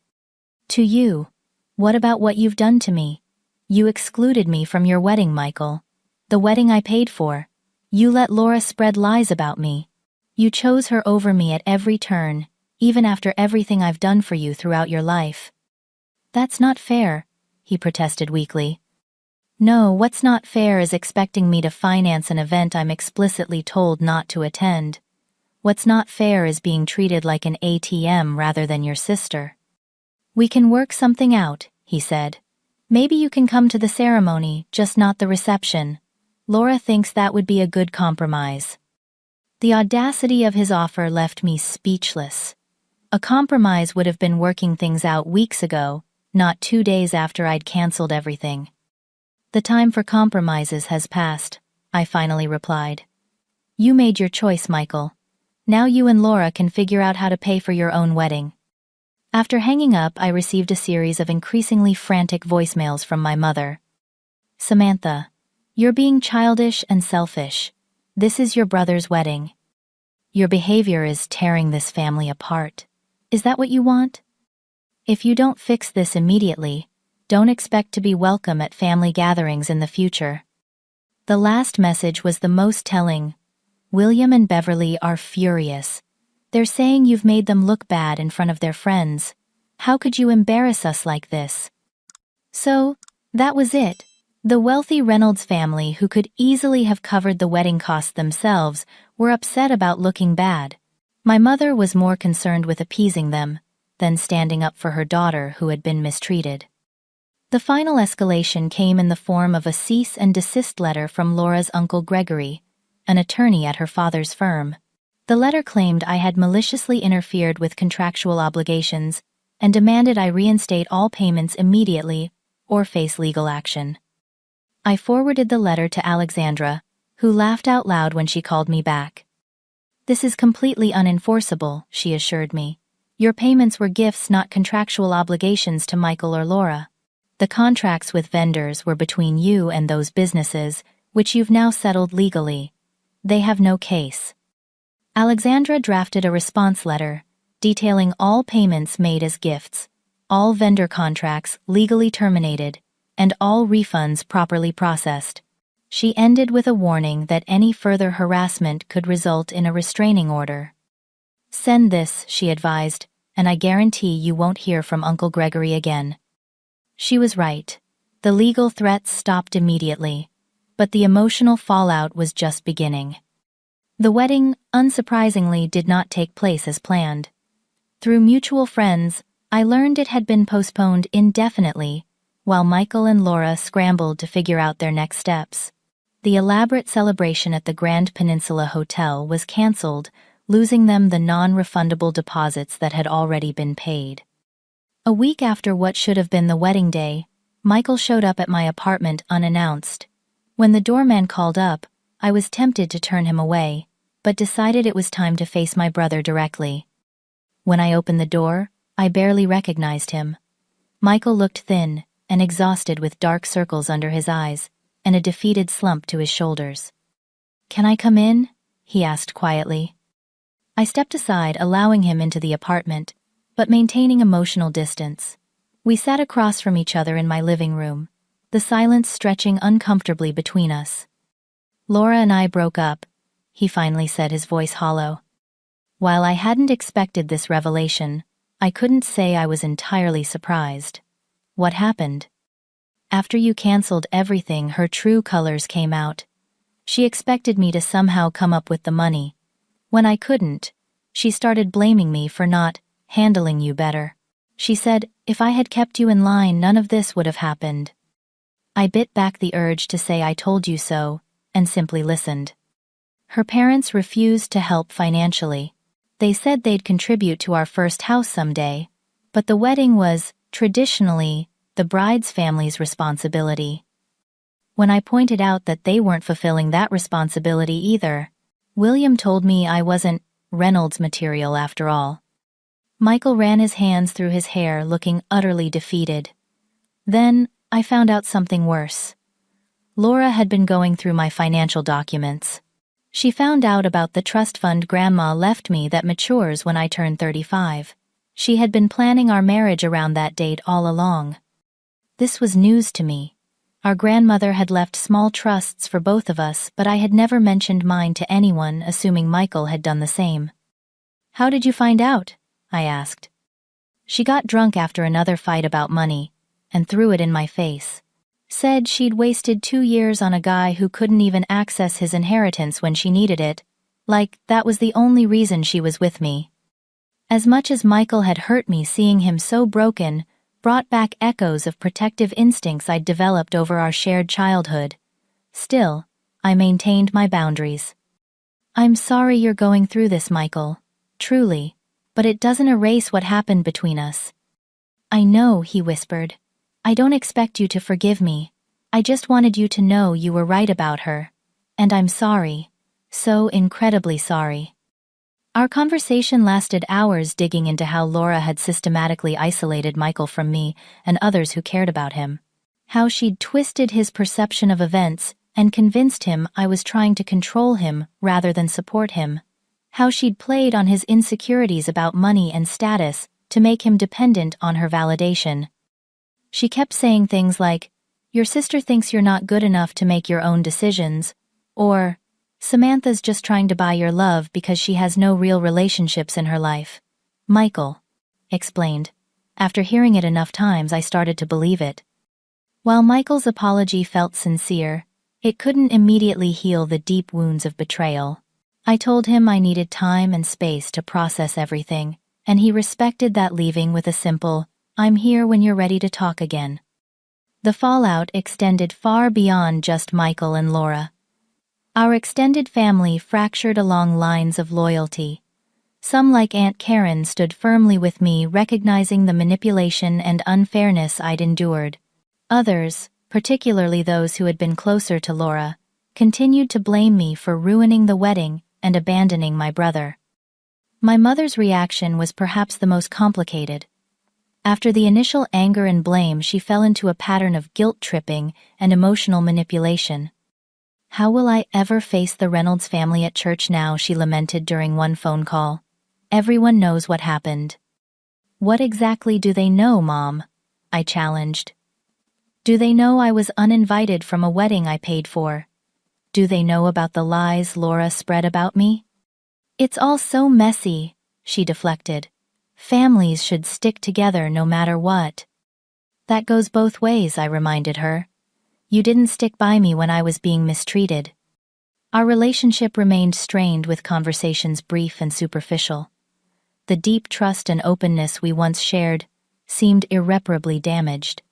S1: "To you? What about what you've done to me? You excluded me from your wedding, Michael. The wedding I paid for. You let Laura spread lies about me. You chose her over me at every turn, even after everything I've done for you throughout your life." "That's not fair," he protested weakly. "No, what's not fair is expecting me to finance an event I'm explicitly told not to attend. What's not fair is being treated like an ATM rather than your sister." "We can work something out," he said. "Maybe you can come to the ceremony, just not the reception. Laura thinks that would be a good compromise." The audacity of his offer left me speechless. A compromise would have been working things out weeks ago, not 2 days after I'd canceled everything. "The time for compromises has passed," I finally replied. "You made your choice, Michael. Now you and Laura can figure out how to pay for your own wedding." After hanging up, I received a series of increasingly frantic voicemails from my mother. "Samantha, you're being childish and selfish. This is your brother's wedding. Your behavior is tearing this family apart. Is that what you want? If you don't fix this immediately, don't expect to be welcome at family gatherings in the future." The last message was the most telling. "William and Beverly are furious. They're saying you've made them look bad in front of their friends. How could you embarrass us like this?" So, that was it. The wealthy Reynolds family, who could easily have covered the wedding costs themselves, were upset about looking bad. My mother was more concerned with appeasing them than standing up for her daughter who had been mistreated. The final escalation came in the form of a cease and desist letter from Laura's uncle Gregory, an attorney at her father's firm. The letter claimed I had maliciously interfered with contractual obligations and demanded I reinstate all payments immediately or face legal action. I forwarded the letter to Alexandra, who laughed out loud when she called me back. "This is completely unenforceable," she assured me. "Your payments were gifts, not contractual obligations to Michael or Laura. The contracts with vendors were between you and those businesses, which you've now settled legally. They have no case." Alexandra drafted a response letter, detailing all payments made as gifts, all vendor contracts legally terminated, and all refunds properly processed. She ended with a warning that any further harassment could result in a restraining order. "Send this," she advised, "and I guarantee you won't hear from Uncle Gregory again." She was right. The legal threats stopped immediately, but the emotional fallout was just beginning. The wedding, unsurprisingly, did not take place as planned. Through mutual friends, I learned it had been postponed indefinitely, while Michael and Laura scrambled to figure out their next steps. The elaborate celebration at the Grand Peninsula Hotel was canceled, losing them the non-refundable deposits that had already been paid. A week after what should have been the wedding day, Michael showed up at my apartment unannounced. When the doorman called up, I was tempted to turn him away, but decided it was time to face my brother directly. When I opened the door, I barely recognized him. Michael looked thin and exhausted, with dark circles under his eyes and a defeated slump to his shoulders. "Can I come in?" he asked quietly. I stepped aside, allowing him into the apartment, but maintaining emotional distance. We sat across from each other in my living room, the silence stretching uncomfortably between us. "Laura and I broke up," he finally said, his voice hollow. While I hadn't expected this revelation, I couldn't say I was entirely surprised. What happened? After you canceled everything, her true colors came out. She expected me to somehow come up with the money. When I couldn't, she started blaming me for not handling you better. She said, if I had kept you in line, none of this would have happened. I bit back the urge to say I told you so, and simply listened. Her parents refused to help financially. They said they'd contribute to our first house someday, but the wedding was, traditionally, the bride's family's responsibility. When I pointed out that they weren't fulfilling that responsibility either, William told me I wasn't Reynolds material after all. Michael ran his hands through his hair, looking utterly defeated. Then, I found out something worse. Laura had been going through my financial documents. She found out about the trust fund Grandma left me that matures when I turn 35. She had been planning our marriage around that date all along. This was news to me. Our grandmother had left small trusts for both of us, but I had never mentioned mine to anyone, assuming Michael had done the same. How did you find out? I asked. She got drunk after another fight about money, and threw it in my face. Said she'd wasted 2 years on a guy who couldn't even access his inheritance when she needed it, like that was the only reason she was with me. As much as Michael had hurt me, seeing him so broken brought back echoes of protective instincts I'd developed over our shared childhood. Still, I maintained my boundaries. I'm sorry you're going through this, Michael. Truly. But it doesn't erase what happened between us. I know, he whispered. I don't expect you to forgive me. I just wanted you to know you were right about her. And I'm sorry. So incredibly sorry. Our conversation lasted hours, digging into how Laura had systematically isolated Michael from me and others who cared about him. How she'd twisted his perception of events and convinced him I was trying to control him rather than support him. How she'd played on his insecurities about money and status to make him dependent on her validation. She kept saying things like, "Your sister thinks you're not good enough to make your own decisions," or, "Samantha's just trying to buy your love because she has no real relationships in her life." Michael explained. After hearing it enough times, I started to believe it. While Michael's apology felt sincere, it couldn't immediately heal the deep wounds of betrayal. I told him I needed time and space to process everything, and he respected that, leaving with a simple, "I'm here when you're ready to talk again." The fallout extended far beyond just Michael and Laura. Our extended family fractured along lines of loyalty. Some, like Aunt Karen, stood firmly with me, recognizing the manipulation and unfairness I'd endured. Others, particularly those who had been closer to Laura, continued to blame me for ruining the wedding and abandoning my brother. My mother's reaction was perhaps the most complicated. After the initial anger and blame, she fell into a pattern of guilt-tripping and emotional manipulation. "How will I ever face the Reynolds family at church now?" she lamented during one phone call. "Everyone knows what happened." "What exactly do they know, Mom?" I challenged. "Do they know I was uninvited from a wedding I paid for? Do they know about the lies Laura spread about me?" "It's all so messy," she deflected. "Families should stick together no matter what." "That goes both ways," I reminded her. "You didn't stick by me when I was being mistreated." Our relationship remained strained, with conversations brief and superficial. The deep trust and openness we once shared seemed irreparably damaged.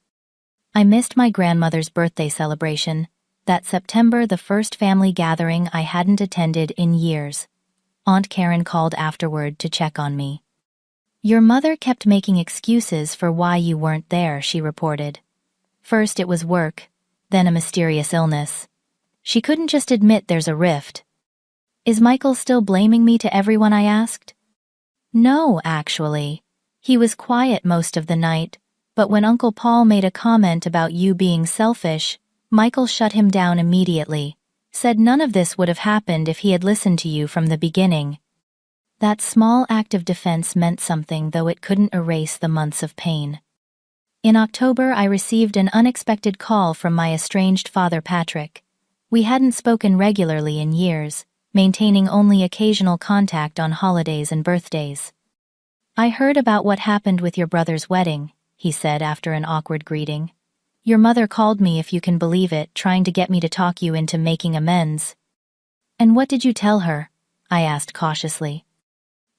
S1: I missed my grandmother's birthday celebration, that September, the first family gathering I hadn't attended in years. Aunt Karen called afterward to check on me. "Your mother kept making excuses for why you weren't there," she reported. "First it was work, then a mysterious illness. She couldn't just admit there's a rift." "Is Michael still blaming me to everyone?" I asked. "No, actually. He was quiet most of the night, but when Uncle Paul made a comment about you being selfish, Michael shut him down immediately, said none of this would have happened if he had listened to you from the beginning." That small act of defense meant something, though it couldn't erase the months of pain. In October, I received an unexpected call from my estranged father, Patrick. We hadn't spoken regularly in years, maintaining only occasional contact on holidays and birthdays. "I heard about what happened with your brother's wedding," he said after an awkward greeting. "Your mother called me, if you can believe it, trying to get me to talk you into making amends." "And what did you tell her?" I asked cautiously.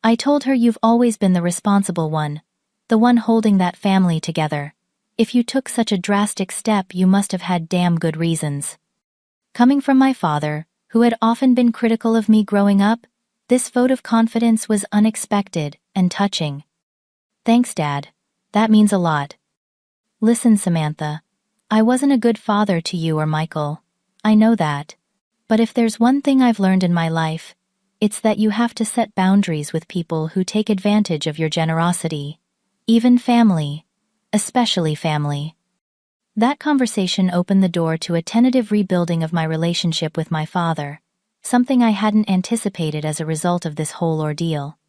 S1: "I told her you've always been the responsible one, the one holding that family together. If you took such a drastic step, you must have had damn good reasons." Coming from my father, who had often been critical of me growing up, this vote of confidence was unexpected and touching. "Thanks, Dad. That means a lot." "Listen, Samantha. I wasn't a good father to you or Michael. I know that. But if there's one thing I've learned in my life, it's that you have to set boundaries with people who take advantage of your generosity. Even family. Especially family." That conversation opened the door to a tentative rebuilding of my relationship with my father, something I hadn't anticipated as a result of this whole ordeal.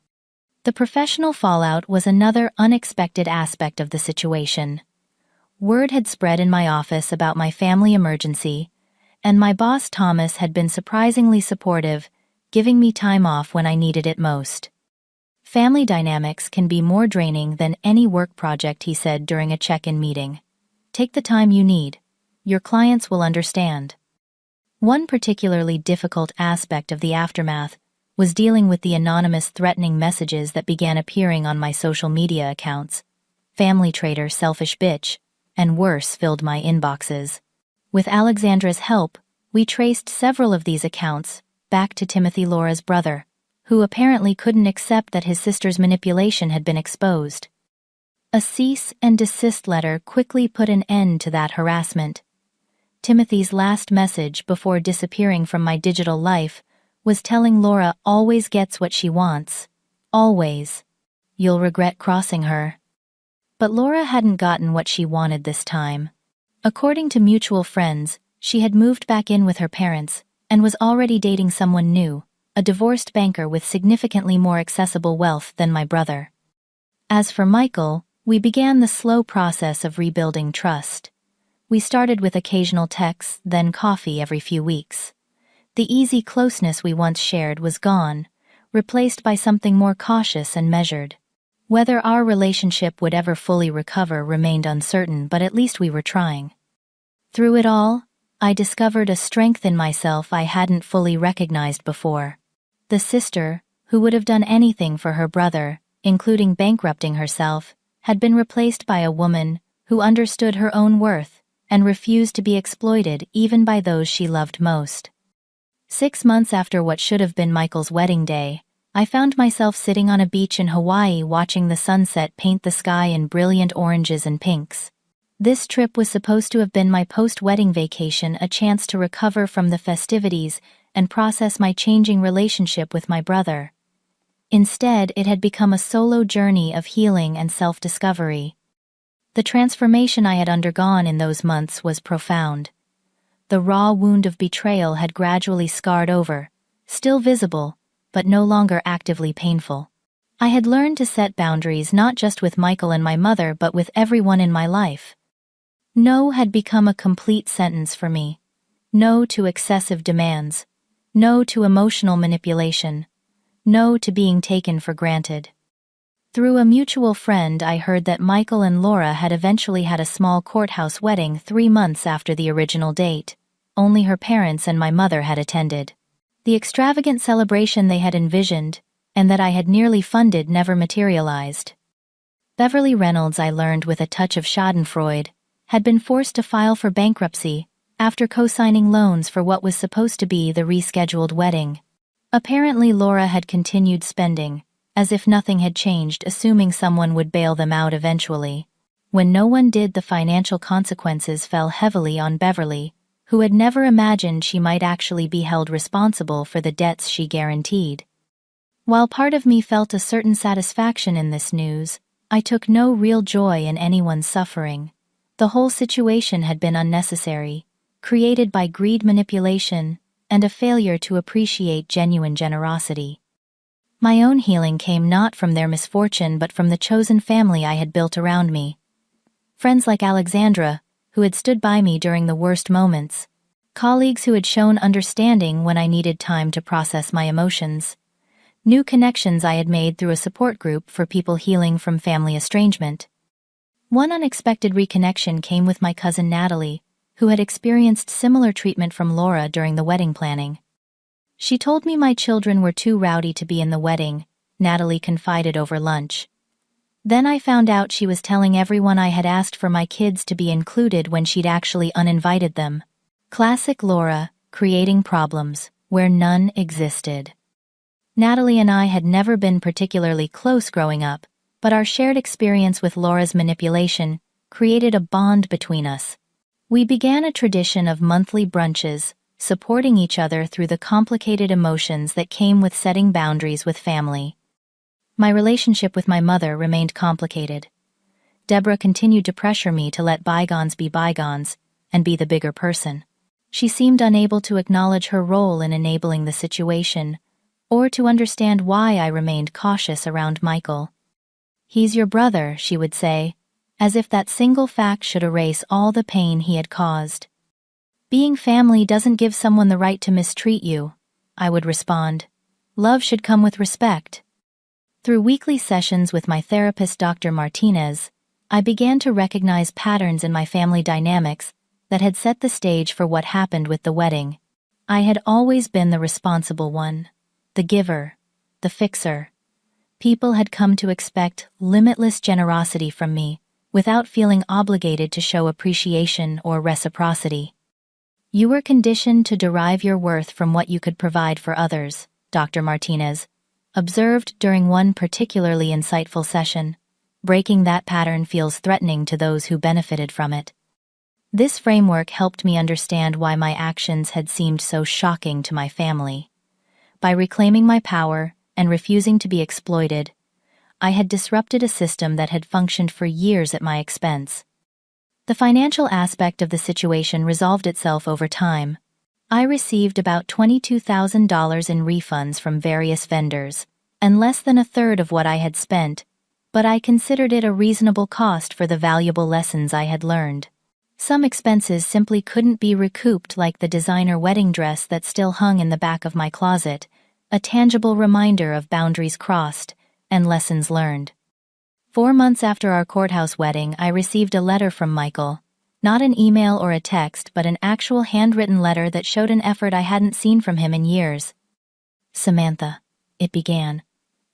S1: The professional fallout was another unexpected aspect of the situation. Word had spread in my office about my family emergency, and my boss Thomas had been surprisingly supportive, giving me time off when I needed it most. "Family dynamics can be more draining than any work project," he said during a check-in meeting. "Take the time you need. Your clients will understand." One particularly difficult aspect of the aftermath was dealing with the anonymous threatening messages that began appearing on my social media accounts. "Family traitor, selfish bitch," and worse filled my inboxes. With Alexandra's help, we traced several of these accounts back to Timothy, Laura's brother, who apparently couldn't accept that his sister's manipulation had been exposed. A cease and desist letter quickly put an end to that harassment. Timothy's last message before disappearing from my digital life was telling Laura always gets what she wants. Always. "You'll regret crossing her." But Laura hadn't gotten what she wanted this time. According to mutual friends, she had moved back in with her parents and was already dating someone new, a divorced banker with significantly more accessible wealth than my brother. As for Michael, we began the slow process of rebuilding trust. We started with occasional texts, then coffee every few weeks. The easy closeness we once shared was gone, replaced by something more cautious and measured. Whether our relationship would ever fully recover remained uncertain, but at least we were trying. Through it all, I discovered a strength in myself I hadn't fully recognized before. The sister, who would have done anything for her brother, including bankrupting herself, had been replaced by a woman who understood her own worth and refused to be exploited even by those she loved most. 6 months after what should have been Michael's wedding day, I found myself sitting on a beach in Hawaii watching the sunset paint the sky in brilliant oranges and pinks. This trip was supposed to have been my post-wedding vacation, a chance to recover from the festivities and process my changing relationship with my brother. Instead, it had become a solo journey of healing and self-discovery. The transformation I had undergone in those months was profound. The raw wound of betrayal had gradually scarred over, still visible, but no longer actively painful. I had learned to set boundaries not just with Michael and my mother but with everyone in my life. No had become a complete sentence for me. No to excessive demands. No to emotional manipulation. No to being taken for granted. Through a mutual friend, I heard that Michael and Laura had eventually had a small courthouse wedding 3 months after the original date. Only her parents and my mother had attended. The extravagant celebration they had envisioned, and that I had nearly funded, never materialized. Beverly Reynolds, I learned with a touch of schadenfreude, had been forced to file for bankruptcy after co-signing loans for what was supposed to be the rescheduled wedding. Apparently Laura had continued spending, as if nothing had changed, assuming someone would bail them out eventually. When no one did, the financial consequences fell heavily on Beverly, who had never imagined she might actually be held responsible for the debts she guaranteed. While part of me felt a certain satisfaction in this news, I took no real joy in anyone's suffering. The whole situation had been unnecessary, created by greed, manipulation, and a failure to appreciate genuine generosity. My own healing came not from their misfortune but from the chosen family I had built around me. Friends like Alexandra, who had stood by me during the worst moments. colleagues who had shown understanding when I needed time to process my emotions, new connections I had made through a support group for people healing from family estrangement. One unexpected reconnection came with my cousin Natalie, who had experienced similar treatment from Laura during the wedding planning. She told me my children were too rowdy to be in the wedding, Natalie confided over lunch. Then I found out she was telling everyone I had asked for my kids to be included when she'd actually uninvited them. Classic Laura, creating problems where none existed. Natalie and I had never been particularly close growing up, but our shared experience with Laura's manipulation created a bond between us. We began a tradition of monthly brunches, supporting each other through the complicated emotions that came with setting boundaries with family. My relationship with my mother remained complicated. Deborah continued to pressure me to let bygones be bygones and be the bigger person. She seemed unable to acknowledge her role in enabling the situation, or to understand why I remained cautious around Michael. "He's your brother," she would say, as if that single fact should erase all the pain he had caused. "Being family doesn't give someone the right to mistreat you," I would respond. "Love should come with respect." Through weekly sessions with my therapist, Dr. Martinez, I began to recognize patterns in my family dynamics that had set the stage for what happened with the wedding. I had always been the responsible one, the giver, the fixer. People had come to expect limitless generosity from me, without feeling obligated to show appreciation or reciprocity. "You were conditioned to derive your worth from what you could provide for others," Dr. Martinez observed during one particularly insightful session. "Breaking that pattern feels threatening to those who benefited from it." This framework helped me understand why my actions had seemed so shocking to my family. By reclaiming my power and refusing to be exploited, I had disrupted a system that had functioned for years at my expense. The financial aspect of the situation resolved itself over time. I received about $22,000 in refunds from various vendors, and less than a third of what I had spent, but I considered it a reasonable cost for the valuable lessons I had learned. Some expenses simply couldn't be recouped, like the designer wedding dress that still hung in the back of my closet, a tangible reminder of boundaries crossed and lessons learned. 4 months after our courthouse wedding, I received a letter from Michael. Not an email or a text, but an actual handwritten letter that showed an effort I hadn't seen from him in years. "Samantha," it began,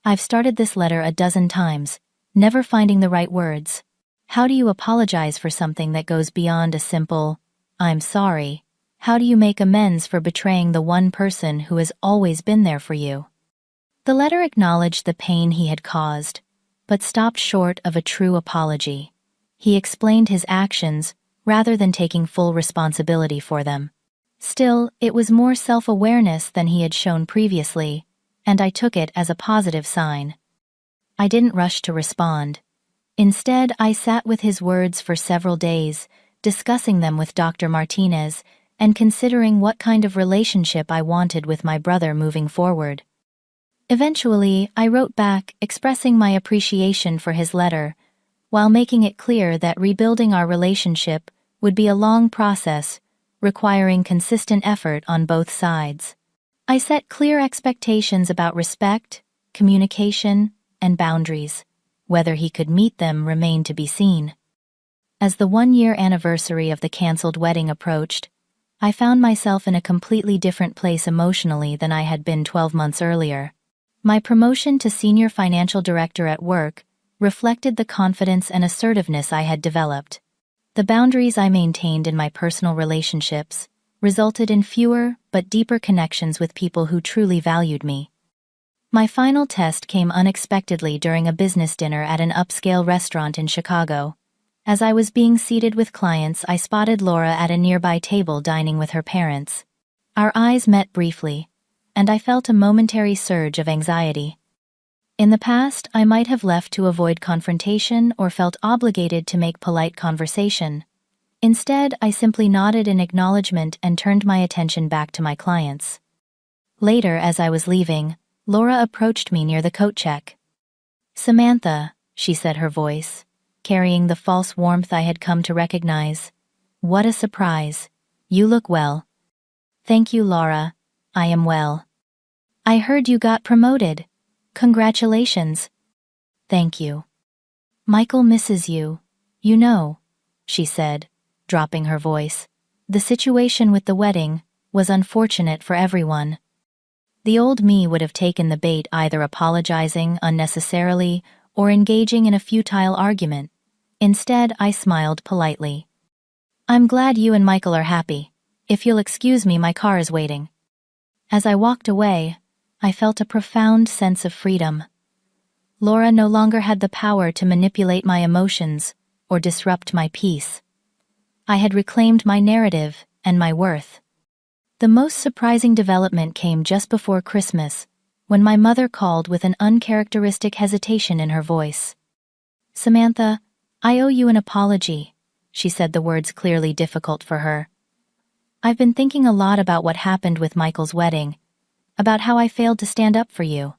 S1: "I've started this letter a dozen times, never finding the right words. How do you apologize for something that goes beyond a simple, 'I'm sorry'? How do you make amends for betraying the one person who has always been there for you?" The letter acknowledged the pain he had caused, but stopped short of a true apology. He explained his actions rather than taking full responsibility for them. Still, it was more self-awareness than he had shown previously, and I took it as a positive sign. I didn't rush to respond. Instead, I sat with his words for several days, discussing them with Dr. Martinez and considering what kind of relationship I wanted with my brother moving forward. Eventually, I wrote back expressing my appreciation for his letter, while making it clear that rebuilding our relationship would be a long process, requiring consistent effort on both sides. I set clear expectations about respect, communication, and boundaries. Whether he could meet them remained to be seen. As the 1-year anniversary of the canceled wedding approached, I found myself in a completely different place emotionally than I had been 12 months earlier. My promotion to senior financial director at work reflected the confidence and assertiveness I had developed. The boundaries I maintained in my personal relationships resulted in fewer but deeper connections with people who truly valued me. My final test came unexpectedly during a business dinner at an upscale restaurant in Chicago. As I was being seated with clients, I spotted Laura at a nearby table dining with her parents. Our eyes met briefly, and I felt a momentary surge of anxiety. In the past, I might have left to avoid confrontation or felt obligated to make polite conversation. Instead, I simply nodded in acknowledgement and turned my attention back to my clients. Later, as I was leaving, Laura approached me near the coat check. "Samantha," she said, her voice carrying the false warmth I had come to recognize. "What a surprise. You look well." Thank you, Laura. I am well. I heard you got promoted. Congratulations. Thank you. Michael misses you. You know, she said, dropping her voice. The situation with the wedding was unfortunate for everyone. The old me would have taken the bait, either apologizing unnecessarily or engaging in a futile argument. Instead, I smiled politely. I'm glad you and Michael are happy. If you'll excuse me, my car is waiting. As I walked away, I felt a profound sense of freedom. Laura no longer had the power to manipulate my emotions or disrupt my peace. I had reclaimed my narrative and my worth. The most surprising development came just before Christmas, when my mother called with an uncharacteristic hesitation in her voice. Samantha, I owe you an apology, she said, the words clearly difficult for her. I've been thinking a lot about what happened with Michael's wedding, about how I failed to stand up for you.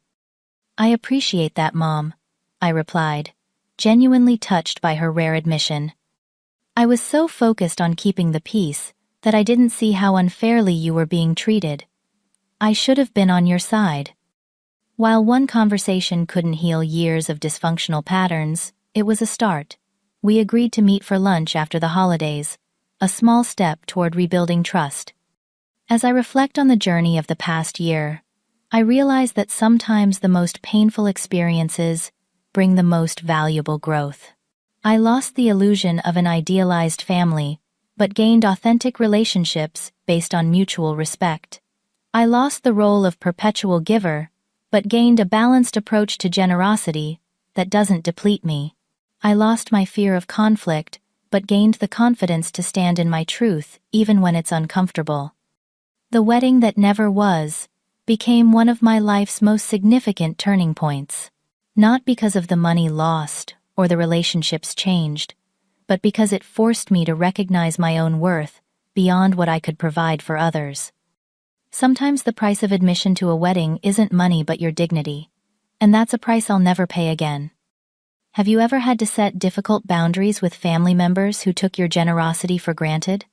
S1: I appreciate that, Mom, I replied, genuinely touched by her rare admission. I was so focused on keeping the peace that I didn't see how unfairly you were being treated. I should have been on your side. While one conversation couldn't heal years of dysfunctional patterns, it was a start. We agreed to meet for lunch after the holidays, a small step toward rebuilding trust. As I reflect on the journey of the past year, I realize that sometimes the most painful experiences bring the most valuable growth. I lost the illusion of an idealized family, but gained authentic relationships based on mutual respect. I lost the role of perpetual giver, but gained a balanced approach to generosity that doesn't deplete me. I lost my fear of conflict, but gained the confidence to stand in my truth even when it's uncomfortable. The wedding that never was became one of my life's most significant turning points. Not because of the money lost or the relationships changed, but because it forced me to recognize my own worth beyond what I could provide for others. Sometimes the price of admission to a wedding isn't money but your dignity, and that's a price I'll never pay again. Have you ever had to set difficult boundaries with family members who took your generosity for granted?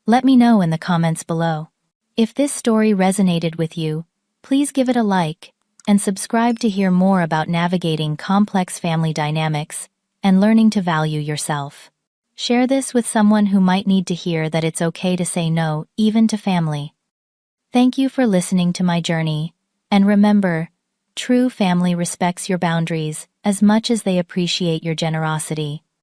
S1: Let me know in the comments below. If this story resonated with you, please give it a like and subscribe to hear more about navigating complex family dynamics and learning to value yourself. Share this with someone who might need to hear that it's okay to say no, even to family. Thank you for listening to my journey, and remember, true family respects your boundaries as much as they appreciate your generosity.